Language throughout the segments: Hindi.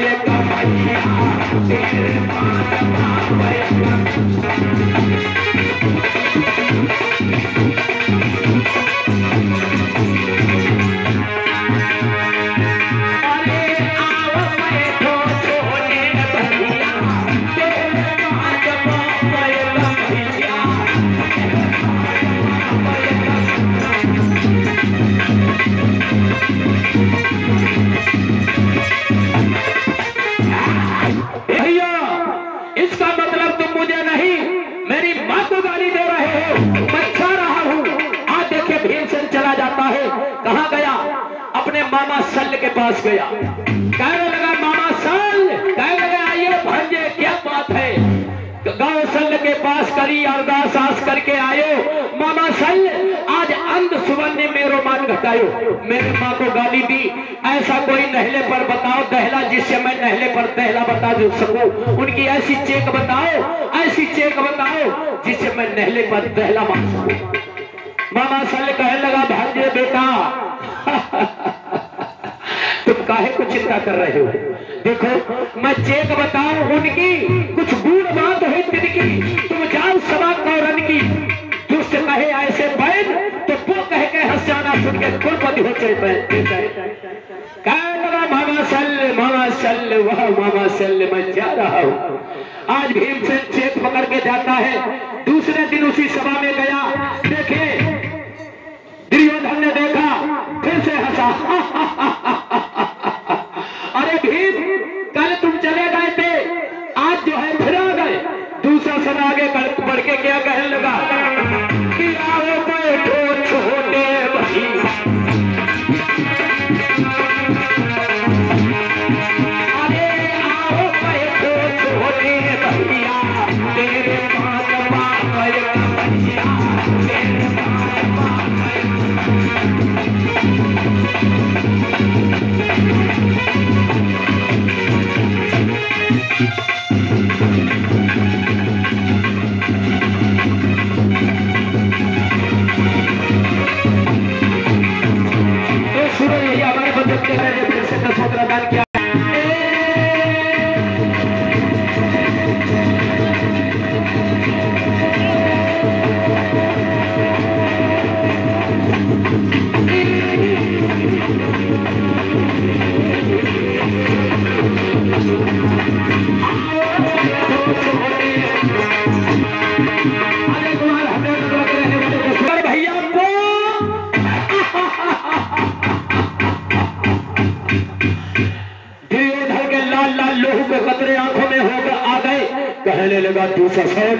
पाए कमैया तेरे पास मामा सल के पास गया, कहने लगा मामा सल, कहने लगा आइए भांजे क्या बात है। गांव सल के पास करी अरदास आस करके आयो, मामा सल आज अंध सुवन ने मेरो मान घटायो, मेरे माँ को गाली दी, ऐसा कोई नहले पर बताओ दहला जिससे मैं नहले पर दहला बता सकूं, उनकी ऐसी चेक बताओ, ऐसी चेक बताओ जिससे मैं नहले पर दहला मान सकूं। मामा सल कहने लगा भांजे बेटा तुम काहे को चिंता कर रहे हो, देखो मैं चेक बताऊं उनकी, कुछ बूढ़ बात है तिनकी, तुम जाओ सवा कौरन की, दुष्ट कहे ऐसे बैन तो वो कह के हंस जाना, सुन के कुलपति हो चले। कहने लगा मामा सल वह मामा सल मैं जा रहा हूं। आज भीमसेन चेक पकड़ के जाता है, दूसरे दिन उसी सभा में गया, देखे दुर्योधन ने देखा, फिर से हंसा अरे भीम कल तुम चले गए थे, आज जो है फिर आ गए। दूसरा सन आगे बढ़ के क्या कहने लगा कि आओ बैठो छोटे भैया, अरे आओ बैठो छोटे भैया तेरे पास भैया तेरे किया भैया को दुर्योधन के लाल लाल लोहू के कतरे आंखों में होकर आ गए। कहने लगा दूसरा सेन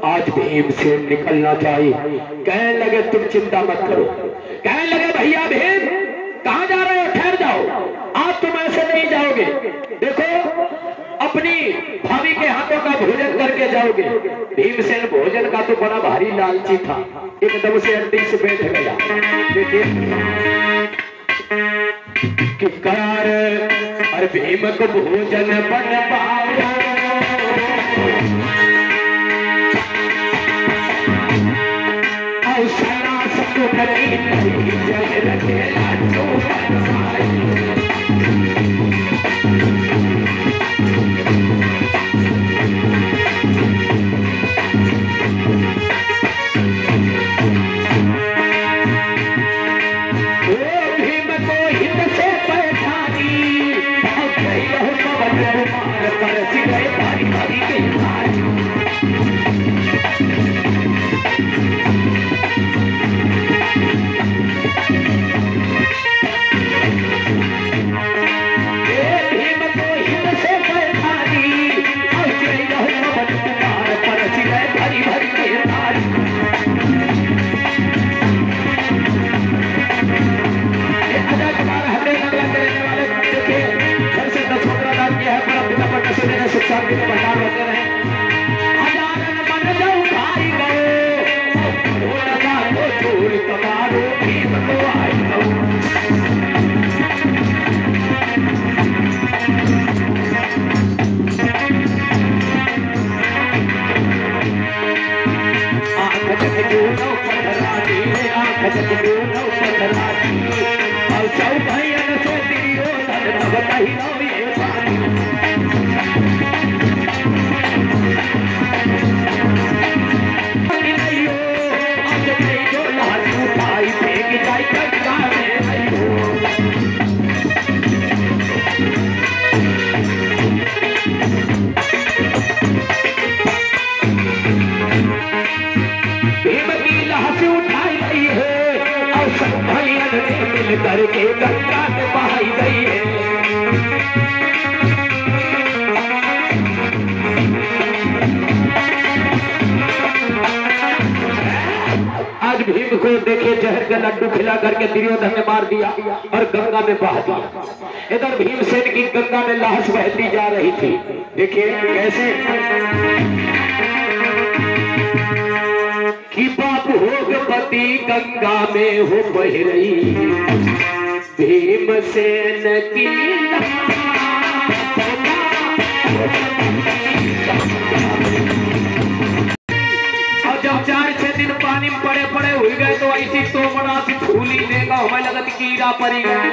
आज भीमसेन निकलना चाहिए। कहने लगे तुम चिंता मत करो। कहने लगे भैया भीम कहां जा रहे हो, ठहर जाओ, आज तुम ऐसे नहीं जाओगे, देखो अपनी भाभी के हाथों का भोजन करके जाओगे। भीमसेन भोजन का तो बड़ा भारी लालची था, एकदम से अंडी से बैठ गया। देखिए कि कार अरे भीम को भोजन बन पाओ, और सना सबको करी जय रखे लाडो भाई मिल करके गंगा में बहाई गई है। आज भीम को देखे जहर के लड्डू खिला करके दुर्योधन ने मार दिया और गंगा में बहा दिया। इधर भीमसेन की गंगा में लाश बहती जा रही थी। देखिए कैसे कि बाप होगपति गंगा में हो बह रही भीमसेन की। और जब 4-6 दिन पानी में पड़े पड़े हुए गए तो ऐसी तोमड़ा सी फूली देगा हमें लगत कीड़ा पड़ी गए।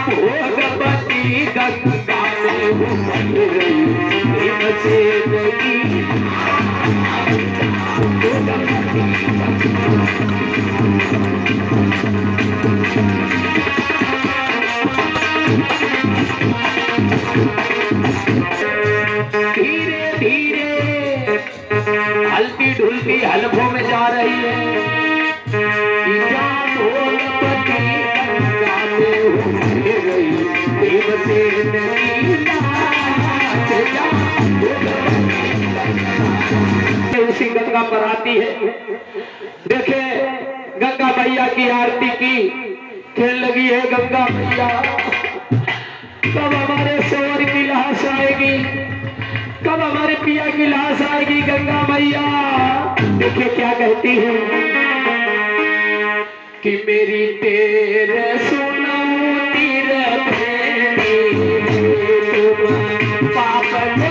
भोगपति गंगा में हो बह रही भीमसेन की। धीरे धीरे हल्की ढुलती हलफों में जा रही है। उसी गंगा पर आती है। देखे गंगा मैया की आरती की खेल लगी है। गंगा मैया कब हमारे शोर की लाश आएगी, कब हमारे पिया की लाश आएगी गंगा मैया। देखिए क्या कहती है कि मेरी तेरे सुनाऊं तेरे पाप से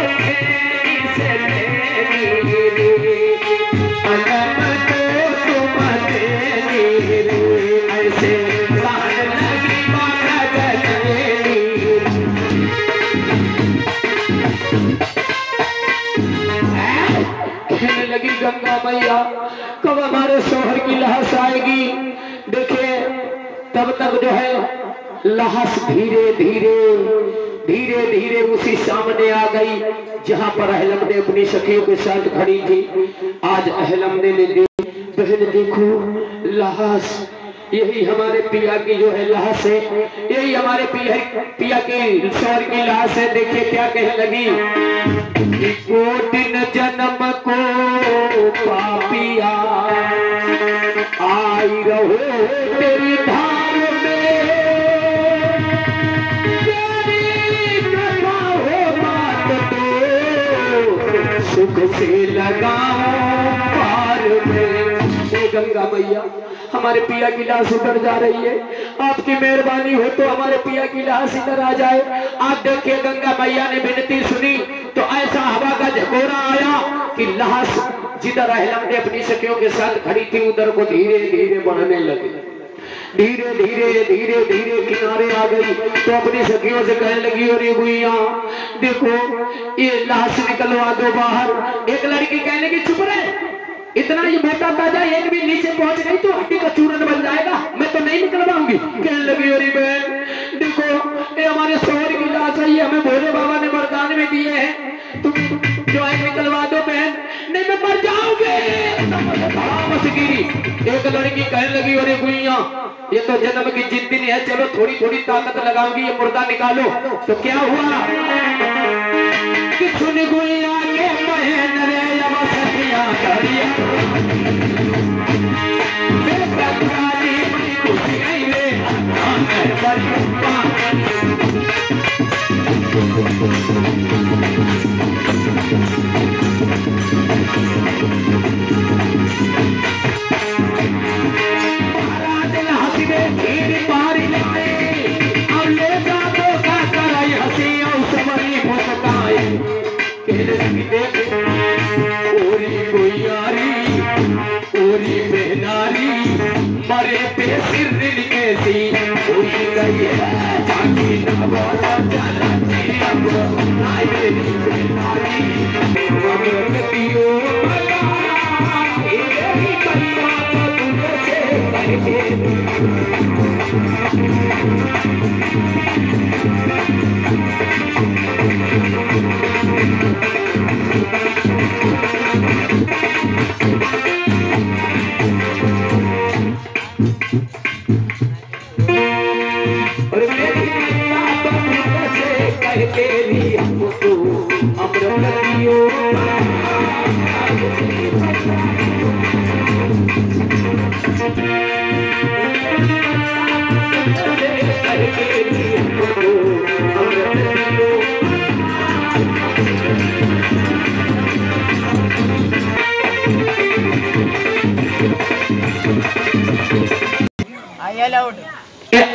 ऐसे लगी गंगा मैया कब हमारे शोहर की लाश आएगी। देखिए तब तक जो है लाश धीरे धीरे धीरे धीरे उसी सामने आ गई जहां पर अहलम ने अपनी सखियों के साथ खड़ी थी। आज अहलम ने बहन देखो लाश, यही हमारे पिया की जो है लाश है, यही हमारे पिया की शोहर की लाश है। देखिए क्या कहने लगी, दिन जन्म को पापिया आई रहो तेरी धाम में, तेरी कथा हो बात तो सुख से लगाओ पार में। गंगा मैया हमारे पिया की लाश उतर जा रही है, आपकी मेहरबानी हो तो हमारे पिया की लाश इधर आ जाए। आप देखिए गंगा मैया ने विनती सुनी तो ऐसा हवा का झकोरा आया कि लाश जिधर अहलम ने अपनी सखियों के साथ खड़ी थी उधर को धीरे धीरे बढ़ने लगी। धीरे धीरे धीरे धीरे किनारे आ गई तो अपनी सखियों से कहने लगी, अरे गुइया देखो ये लाश निकलवा दो बाहर। एक लड़की कहने की चुप रहे, इतना ये मोटा ताजा एक भी नीचे पहुंच गई तो हड्डी का चूरन बन जाएगा, मैं तो नहीं निकलवाऊंगी। कहने लगी, अरे बहन देखो ये हमारे शोहर की लाश है, ये हमें भोले बाबा ने वरदान में दिए हैं, तुम जो है निकलवा दो बहन, नहीं मैं मर जाऊंगी। एक लड़की कहने लगी, अरे गुइया ये तो जन्म की जिद्दी है, चलो थोड़ी थोड़ी ताकत लगाऊंगी, ये मुर्दा निकालो। तो क्या हुआ कि सुन गुइया के बहन रे सखिया धरिया मरे पे सिर कैसी हुई गई है जाकी न बोला चलती अब आई मेरी बेनारी मगरतियो बला तेरी कन्या तो तुझसे करके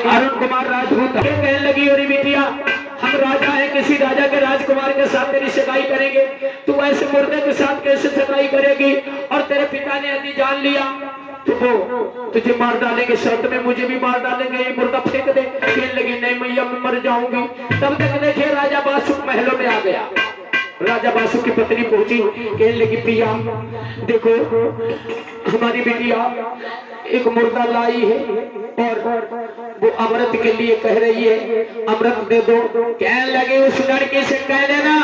अरुण कुमार राजपूत कहने लगी, अरे बिटिया हम राजा हैं, किसी राजा के राजकुमार के साथ तेरी सगाई करेंगे, तू ऐसे मुर्दे के साथ कैसे सगाई करेगी? और तेरे पिता ने यदि जान लिया तो वो तुझे मार डालेंगे, शर्त में मुझे भी मार डालेंगे, ये मुर्दा फेंक दे। कहने लगी, नहीं मैया मैं मर जाऊंगी। तब तक देखिए राजा बासुक महलों में आ गया। राजा बासुक की पत्नी पहुंची, कहने लगी, पिया देखो हमारी बिटिया एक मुर्दा लाई है और वो अमृत के लिए कह रही है, अमृत दे दो। कहने लगे, उस लड़के से कह देना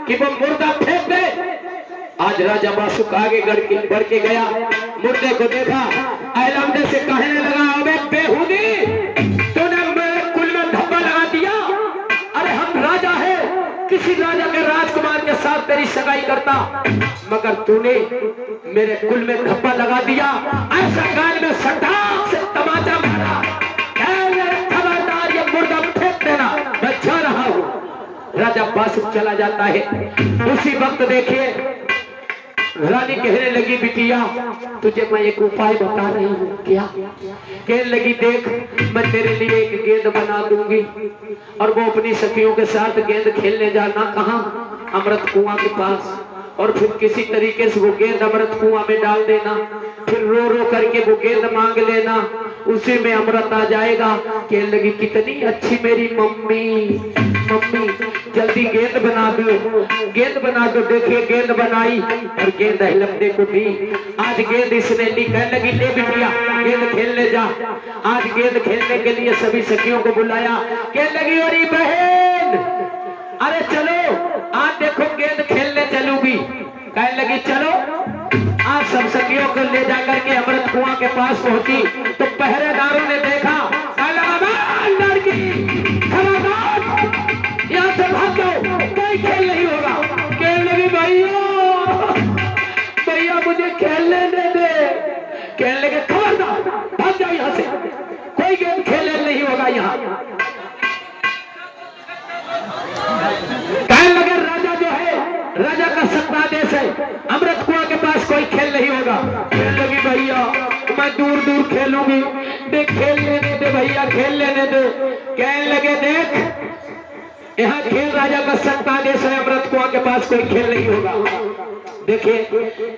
कि वो मुर्दा फेंक दे। आज राजा बासुक आगे बढ़ के गया, मुर्दे को देखा, ऐलमदे से कहने लगा, अबे बेहुदी तूने मेरे कुल में धब्बा लगा दिया। अरे हम राजा है, किसी राजा के राजकुमार के साथ तेरी सगाई करता, मगर तूने मेरे कुल में धब्बा लगा दिया। ऐसा कान में सटाक से तमाचा मारा, खबरदार ये मुर्दा फेंक देना, मैं जा रहा हूँ। राजा बासुक चला जाता है। उसी वक्त देखिए रानी कहने लगी, बिटिया तुझे मैं एक उपाय बता रही हूँ। क्या? कहने लगी, देख मैं तेरे लिए एक गेंद बना दूंगी और वो अपनी सखियों के साथ गेंद खेलने जाना। कहाँ? अमृत कुआं के पास। और फिर किसी तरीके से वो गेंद अमृत कुआं में डाल देना, फिर रो रो करके वो गेंद मांग लेना, उसी में अमृत आ जाएगा। कहने लगी, कितनी अच्छी मेरी मम्मी, मम्मी जल्दी गेंद बना दो, गेंद बना दो। देखिए गेंद बनाई और गेंद ऐलमदे को दी। आज गेंद इसने ली। कहने लगी, ले बिटिया गेंद खेलने जा। आज गेंद खेलने के लिए सभी सखियों को बुलाया। कहने लगी, अरे बहन अरे चलो आज देखो गेंद खेलने चलूंगी। कहने लगी, चलो। आज सब सखियों को ले जाकर के अमृत कुआं के पास पहुंची तो पहरेदारों ने देखा, लड़की खबरदार यहाँ से भाग जाओ, कोई खेल नहीं होगा। कहने लगी, भैया मुझे खेलने दे दे। कहने लगे, खबरदार भाग जाओ यहाँ से, कोई गेम खेलने नहीं होगा यहाँ। कहने लगे, राजा जो है, राजा का सत्ता देश है, अमृत कुआं के पास कोई खेल नहीं होगा। कहने लगी, भैया मैं दूर दूर खेलूंगी, देख खेल लेने दे भैया, खेल लेने दे। कहने लगे, देख यहाँ खेल राजा का सत्ता देश है, अमृत कुआं के पास कोई खेल नहीं होगा। देखिए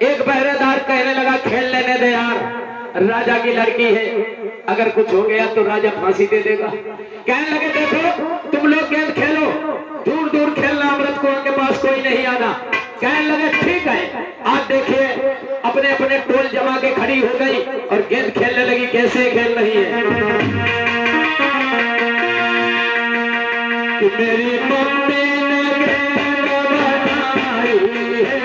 एक पहरेदार कहने लगा, खेल लेने दे यार, राजा की लड़की है, अगर कुछ हो गया तो राजा फांसी दे देगा। कहने लगे, देखो तुम लोग गेंद खेलो, दूर दूर खेलना, अमृत कुआं के पास कोई नहीं आना। कहने लगे, ठीक है। आज देखिए अपने अपने टोल जमा के खड़ी हो गई और गेंद खेलने लगी। कैसे खेल रही है कि मेरी मम्मी ने गेंद बनाई है,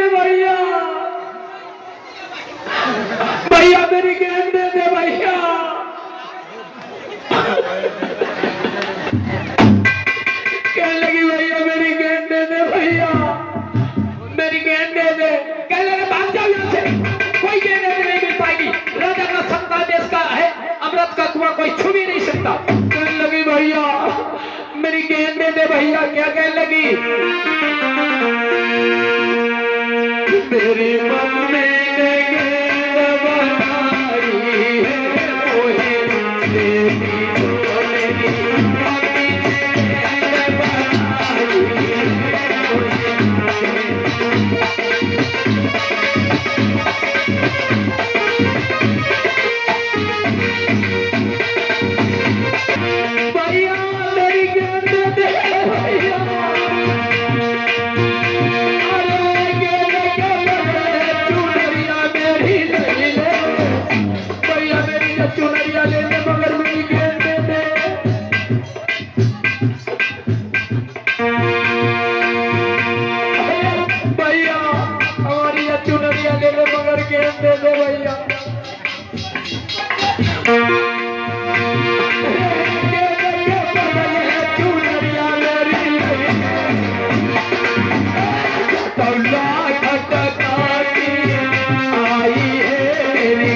लगी भैया भैया मेरी गेंद दे दे भैया। कहने लगी भैया मेरी गेंद दे दे भैया मेरी गेंद दे दे। कहने लगे भाग जाओ यहाँ से, कोई गेंद नहीं मिल पाएगी। राजा का सत्ता देश का है, अमृत का कुआं कोई छू भी नहीं सकता। कहने लगी भैया मेरी गेंद दे दे भैया। क्या कहने लगी मेरी मम्मी ने गेंद बनाई है मोहे देवी को मेरी मम्मी ने गेंद बनाई भैया मेरी गेंद दे भैया। चुनरिया ले ले मगर मेरी गेंद दे दे। भैया हमारी चुनरिया ले ले मगर गेंद दे दे भैया। चुनरिया मेरी आई है मेरी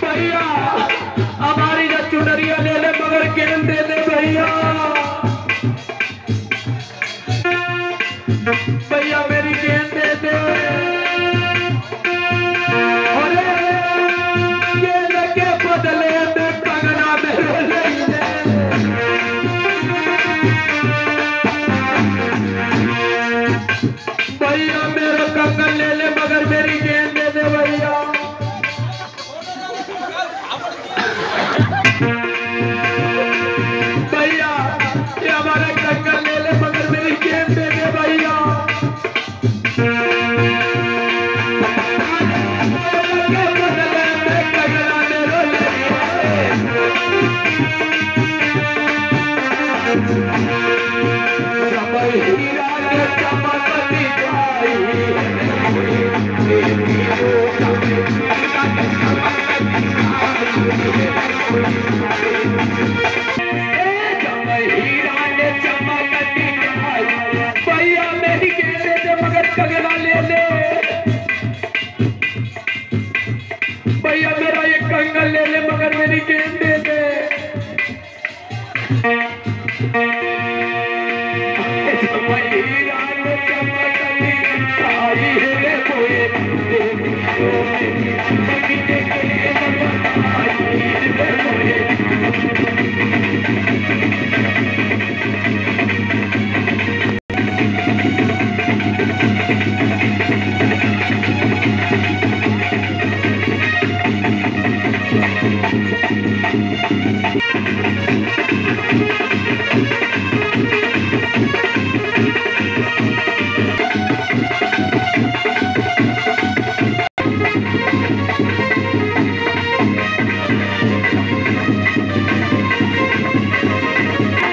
भैया हमारी चुनरिया ले ले मगर गेंद दे दे भैया। भैया मेरी गेंद दे दे। अरे गेंद के बदले में कंगना मेरे ले ले। भैया मेरा कंगन ले ले मगर मेरी गेंद दे दे भैया। भैया ये हमारा कंगन ले ले मगर मेरी गेंद दे दे भैया। हीरा ने चमकती जाई हीरा ने चमकती जाई। भैया मेरी गेंद दे दे मगर कंगना ले ले। भैया मेरा ये कंगन ले ले मगर मेरी गेंद दे दे। हीरा ने चमकती जाई है कोई देवी को मेरी मम्मी ने गेंद बनाई है मोहे।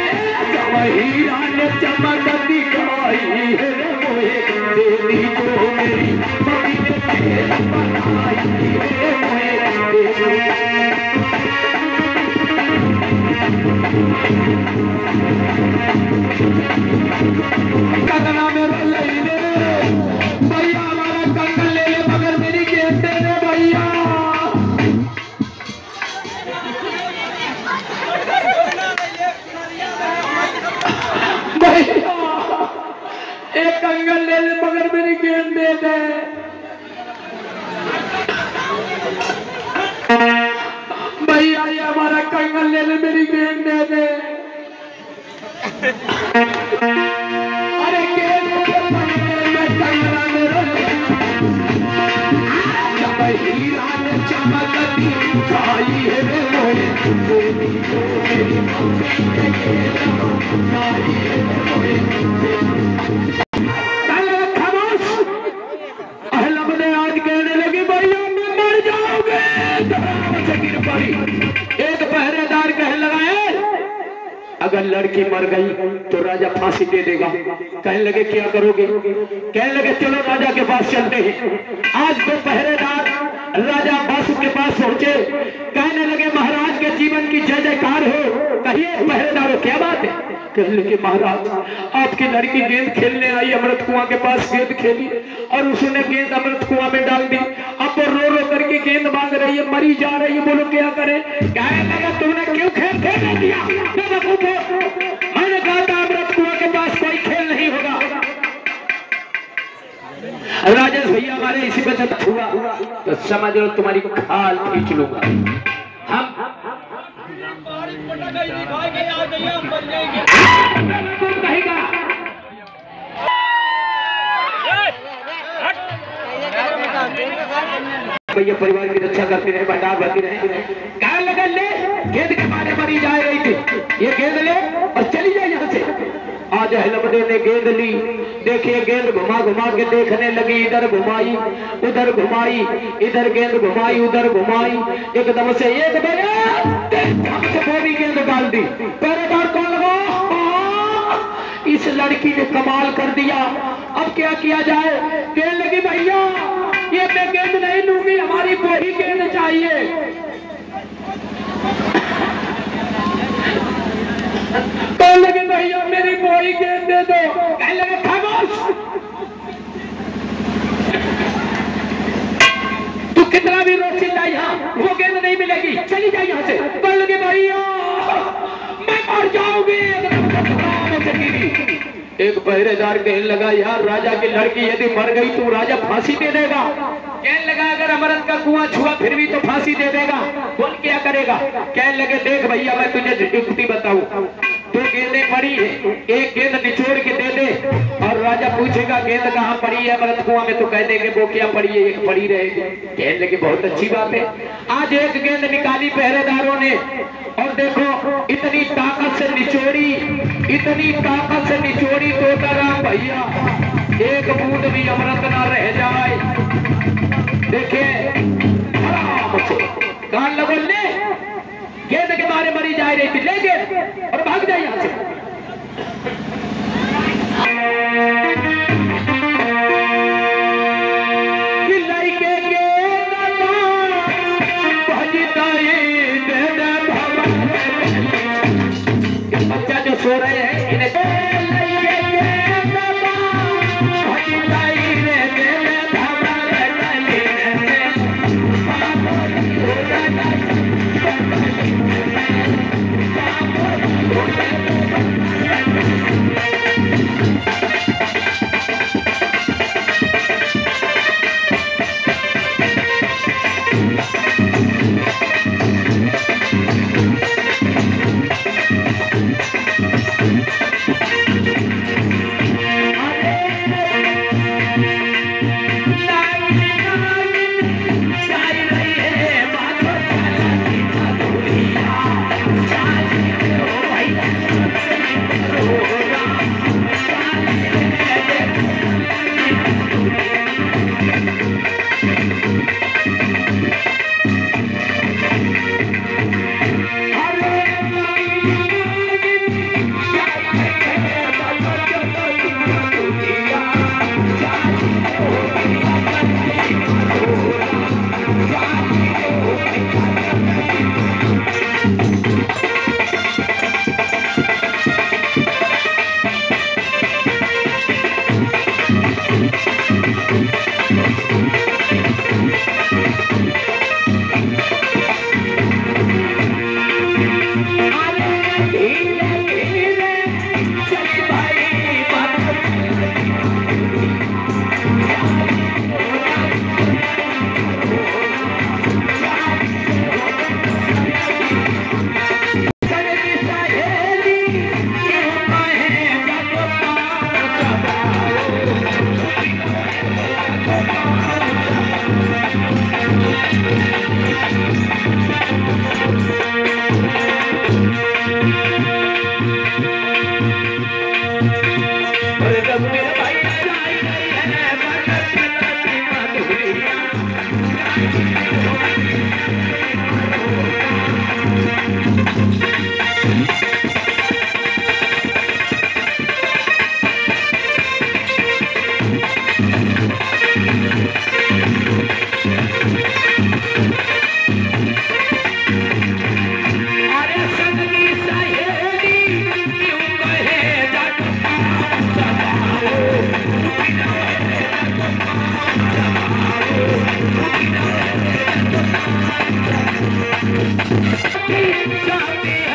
हीरा ने चमकती जाई है मोहे देवी को मेरी मम्मी ने गेंद बनाई है मोहे। कंगना मेरा ले ले भैया हमारा कंगन ले ले मगर मेरी गेंद दे दे भैया। एक कंगन ले ले मगर मेरी गेंद दे दे। भैया ये हमारा कंगन ले ले मेरी गेंद दे दे। अरे गेंद के बदले में कंगना मेरा ले। हीरा ने चमकती जाई है मोहे देवी को मेरी मम्मी ने गेंद बनाई है मोहे। आज कहने लगी भैया मैं मर जाओगे। गिर पड़ी। एक पहरेदार कहने लगा अगर लड़की मर गई तो राजा फांसी दे देगा। कहने लगे क्या करोगे? कहने लगे चलो राजा के पास चलते हैं। आज तो पहरेदार राजा बासु के पास पहुंचे, कहने लगे महाराज के जीवन की जय जयकार हो, कहिए पहरेदारों क्या बात है? कहने लगे महाराज आपकी लड़की गेंद खेलने आई, अमृत कुआं के पास गेंद खेली और उसने गेंद अमृत कुआं में डाल दी। अब वो रो रो करके गेंद मांग रही है, मरी जा रही है, बोलो क्या करे? कहने लगा तुमने क्यों खेल खेलने दिया? मैंने कहा था अमृत कुआं के पास कोई खेल नहीं होगा। राजेश भैया हमारे इसी बचत हुआ तो समझ लो तुम्हारी खाल खींच लूंगा। हम भैया परिवार की रक्षा करते रहे, भंडार भरती रहे। कहने लगा ले गेंद के मारे मरी जा रही थी, ये गेंद ले और चली जाए यहाँ से। आज अहलमदे ने गेंद ली, देखिए गेंद घुमा घुमा के देखने लगी, इधर घुमाई उधर घुमाई, इधर गेंद घुमाई उधर घुमाई, एकदम से एक बोरी गेंद डाल दी। पहरेदार कौन लगा? इस लड़की ने कमाल कर दिया, अब क्या किया जाए? कहने लगी भैया ये मैं गेंद नहीं लूंगी, हमारी वही गेंद चाहिए। कहने लगे भैया मेरी वही गेंद दे दो। कहने लगे खामोश, तू कितना भी रोक चिल्लाई यहाँ वो गेंद नहीं मिलेगी, चली जाए यहाँ से। कहने लगे भैया मैं मर जाऊंगी। एक पहरेदार कहने लगा यार राजा की लड़की यदि मर गई तो राजा फांसी दे देगा। कहने लगा अगर अमृत का कुआं छुआ फिर भी तो फांसी दे देगा, कौन क्या करेगा? कहने लगे देख भैया मैं तुझे युक्ति बताऊं, दो गेंदें पड़ी है, एक गेंद निचोड़ के दे दे और राजा पूछेगा गेंद कहाँ पड़ी है अमृत कुआं में, तो कह देंगे वो क्या पड़ी है, एक पड़ी रहेगी। कहने लगे बहुत अच्छी बात है। आज एक गेंद निकाली पहरेदारों ने और देखो इतनी ताकत से निचोड़ी, इतनी ताकत से निचोड़ी तो राम भैया एक बूंद भी अमृत ना रह जाए। देखिए कान लगो ले गेंद के बारे मरी जा रही थी, ले गेंद और भाग जाए यहाँ से। बच्चा जो सो रहे हैं इन्हें जाती है